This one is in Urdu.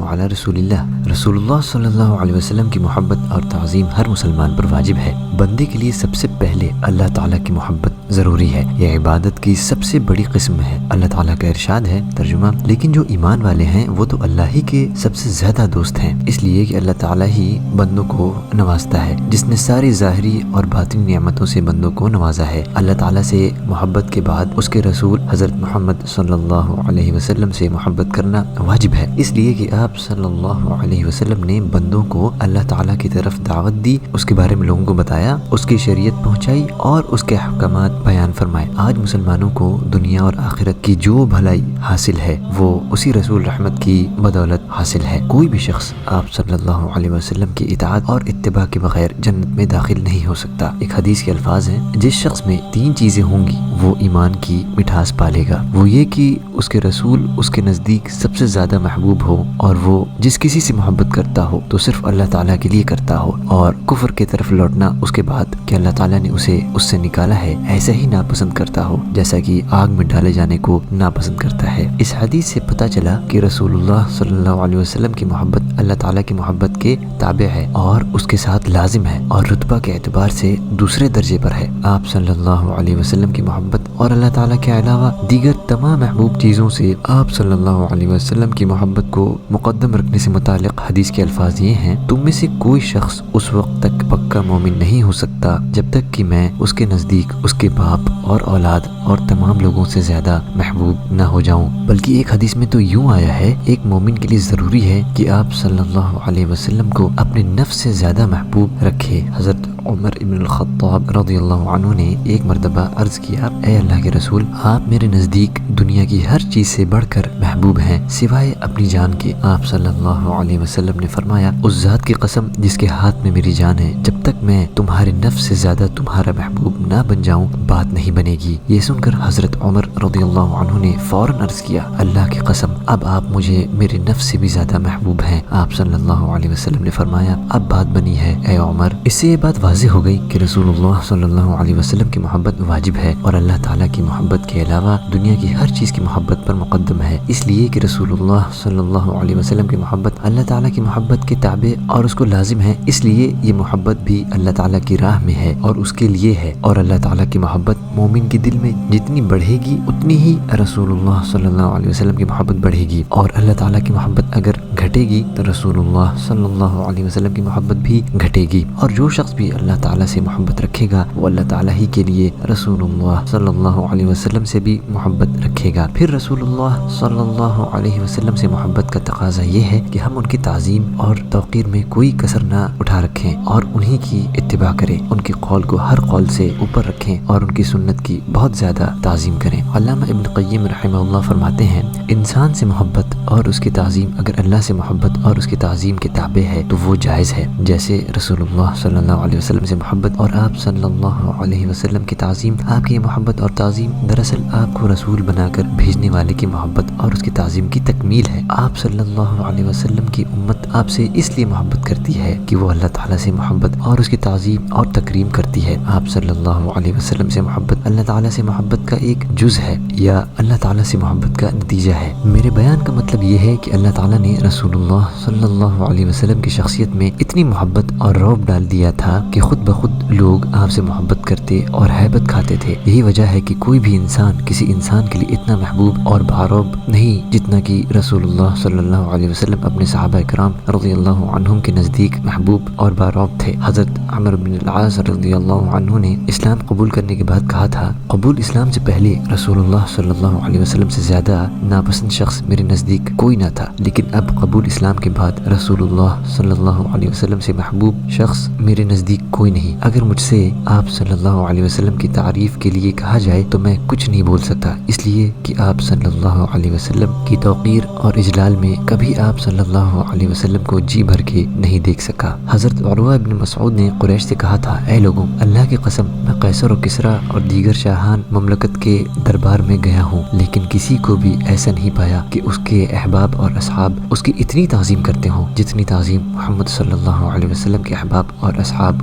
علی رسول اللہ۔ رسول اللہ صلی اللہ علیہ وسلم کی محبت اور تعظیم ہر مسلمان پر واجب ہے۔ بندے کے لیے سب سے پہلے اللہ تعالیٰ کی محبت ضروری ہے، یہ عبادت کی سب سے بڑی قسم ہے۔ اللہ تعالیٰ کا ارشاد ہے، ترجمہ، لیکن جو ایمان والے ہیں وہ تو اللہ ہی کے سب سے زیادہ دوست ہیں، اس لیے کہ اللہ تعالیٰ ہی بندوں کو نوازتا ہے، جس نے ساری ظاہری اور باطنی نعمتوں سے بندوں کو نوازا ہے۔ اللہ تعالیٰ سے محبت کے بعد اس کے رسول حضرت محمد صلی اللہ علیہ وسلم سے محبت کرنا واجب ہے، اس لیے کہ آپ صلی اللہ علیہ وسلم نے بندوں کو اللہ تعالیٰ کی طرف دعوت دی، اس کے بارے میں لوگوں کو بتایا، اس کی شریعت پہنچائی اور اس کے احکامات بیان فرمائے۔ آج مسلمانوں کو دنیا اور آخرت کی جو بھلائی حاصل ہے وہ اسی رسول رحمت کی بدولت حاصل ہے۔ کوئی بھی شخص آپ صلی اللہ علیہ وسلم کی اطاعت اور اتباع کے بغیر جنت میں داخل نہیں ہو سکتا۔ ایک حدیث کے الفاظ ہیں، جس شخص میں 3 چیزیں ہوں گی وہ ایمان کی مٹھاس پالے گا، وہ یہ کہ اس کے رسول اس کے نزدیک سب سے زیادہ محبوب ہو، اور وہ جس کسی سے محبت کرتا ہو تو صرف اللہ تعالیٰ کے لیے کرتا ہو، اور کفر کی طرف لوٹنا اس کے بعد کہ اللہ تعالیٰ نے اسے اس سے نکالا ہے ایسا ہی ناپسند کرتا ہو جیسا کہ آگ میں ڈالے جانے کو ناپسند کرتا ہے۔ اس حدیث سے پتہ چلا کہ رسول اللہ صلی اللہ علیہ وسلم کی محبت اللہ تعالیٰ کی محبت کے تابع ہے اور اس کے ساتھ لازم ہے، اور رتبہ کے اعتبار سے دوسرے درجے پر ہے۔ آپ صلی اللہ علیہ وسلم کی محبت اور اللہ تعالیٰ کے علاوہ دیگر تمام محبوب چیزوں سے آپ صلی اللہ علیہ وسلم کی محبت کو مقدم رکھنے سے متعلق حدیث کے الفاظ یہ ہیں، تم میں سے کوئی شخص اس وقت تک پکا مومن نہیں ہو سکتا جب تک کہ میں اس کے نزدیک اس کے باپ اور اولاد اور تمام لوگوں سے زیادہ محبوب نہ ہو جاؤں۔ بلکہ ایک حدیث میں تو یوں آیا ہے، ایک مومن کے لیے ضروری ہے کہ آپ صلی اللہ علیہ وسلم کو اپنے نفس سے زیادہ محبوب رکھے۔ حضرت عمر ابن الخطاب رضی اللہ عنہ نے ایک مرتبہ عرض کیا، اے اللہ کے رسول، آپ میرے نزدیک دنیا کی ہر چیز سے بڑھ کر محبوب ہیں سوائے اپنی جان کے۔ آپ صلی اللہ علیہ وسلم نے فرمایا، اس ذات کی قسم جس کے ہاتھ میں میری جان ہے، جب تک میں تمہارے نفس سے زیادہ تمہارا محبوب نہ بن جاؤں بات نہیں بنے گی۔ یہ سن کر حضرت عمر رضی اللہ عنہ نے فوراً عرض کیا، اللہ کی قسم اب آپ مجھے میرے نفس سے بھی زیادہ محبوب ہیں۔ آپ صلی اللہ علیہ وسلم نے فرمایا، اب بات بنی ہے اے عمر۔ اس سے یہ بات واضح ہو گئی کہ رسول اللہ صلی اللہ علیہ وسلم کی محبت واجب ہے اور اللہ تعالیٰ کی محبت کے علاوہ دنیا کی ہر چیز کی محبت پر مقدم ہے، اس لیے کہ رسول اللہ صلی اللہ علیہ وسلم کی محبت اللہ تعالیٰ کی محبت کے تابع اور اس کو لازم ہے، اس لیے یہ محبت بھی اللہ تعالیٰ کی راہ میں ہے اور اس کے لیے ہے، اور اللہ تعالیٰ کی محبت مومن کے دل میں جتنی بڑھے گی اتنی ہی رسول اللہ صلی اللہ علیہ وسلم کی محبت بڑھے گی، اور اللہ تعالیٰ کی محبت اگر گھٹے گی تو رسول اللہ صلی اللہ علیہ وسلم کی محبت بھی گھٹے گی، اور جو شخص بھی اللہ تعالیٰ سے محبت رکھے گا وہ اللہ تعالیٰ ہی کے لیے رسول اللہ صلی اللہ علیہ وسلم سے بھی محبت رکھے گا۔ پھر رسول اللہ صلی اللہ علیہ وسلم سے محبت کا تقاضا یہ ہے کہ ہم ان کی تعظیم اور توقیر میں کوئی کسر نہ اٹھا رکھیں اور انہی کی اتباع کریں، ان کے قول کو ہر قول سے اوپر رکھیں اور ان کی سنت کی بہت زیادہ تعظیم کریں۔ علامہ ابن قیم رحمہ اللہ فرماتے ہیں، انسان سے محبت اور اس کی تعظیم اگر اللہ سے محبت اور اس کی تعظیم کے تابع ہے تو وہ جائز ہے، جیسے رسول اللہ صلی اللہ علیہ وسلم سے محبت اور آپ صلی اللہ علیہ وسلم کی تعظیم۔ آپ کی محبت اور تعظیم دراصل آپ کو رسول بنا کر بھیجنے والے کی محبت اور اس کی تعظیم کی تکمیل ہے۔ آپ صلی اللہ علیہ وسلم کی امت آپ سے اس لیے محبت کرتی ہے کہ وہ اللہ تعالیٰ سے محبت اور اس کی تعظیم اور تکریم کرتی ہے۔ آپ صلی اللہ علیہ وسلم سے محبت اللہ تعالیٰ سے محبت کا ایک جز ہے یا اللہ تعالیٰ سے محبت کا نتیجہ ہے۔ میرے بیان کا مطلب یہ ہے کہ اللہ تعالیٰ نے رسول اللہ صلی اللہ علیہ وسلم کی شخصیت میں اتنی محبت اور رعب ڈال دیا تھا کہ خود بخود لوگ آپ سے محبت کرتے اور ہیبت کھاتے تھے۔ یہی وجہ ہے کہ کوئی بھی انسان کسی انسان کے لیے اتنا محبوب اور بارعب نہیں جتنا کہ رسول اللہ صلی اللہ علیہ وسلم اپنے صحابہ کرام رضی اللہ عنہم کے نزدیک محبوب اور بارعب تھے۔ حضرت عمر بن العاص رضی اللہ عنہ نے اسلام قبول کرنے کے بعد کہا تھا، قبول اسلام سے پہلے رسول اللہ صلی اللہ علیہ وسلم سے زیادہ ناپسند شخص میرے نزدیک کوئی نہ تھا، لیکن اب قبول اسلام کے بعد رسول اللہ صلی اللہ علیہ وسلم سے محبوب شخص میرے نزدیک کوئی نہیں۔ اگر مجھ سے آپ صلی اللہ علیہ وسلم کی تعریف کے لیے کہا جائے تو میں کچھ نہیں بول سکتا، اس لیے کہ آپ صلی اللہ علیہ وسلم کی توقیر اور اجلال میں کبھی آپ صلی اللہ علیہ وسلم کو جی بھر کے نہیں دیکھ سکا۔ حضرت عروہ بن مسعود نے قریش سے کہا تھا، اے لوگوں، اللہ کی قسم میں قیصر و کسریٰ اور دیگر شاہان مملکت کے دربار میں گیا ہوں، لیکن کسی کو بھی ایسا نہیں پایا کہ اس کے احباب اور اصحاب اس کی اتنی تعظیم کرتے ہوں جتنی تعظیم محمد صلی اللہ علیہ وسلم کے احباب اور اصحاب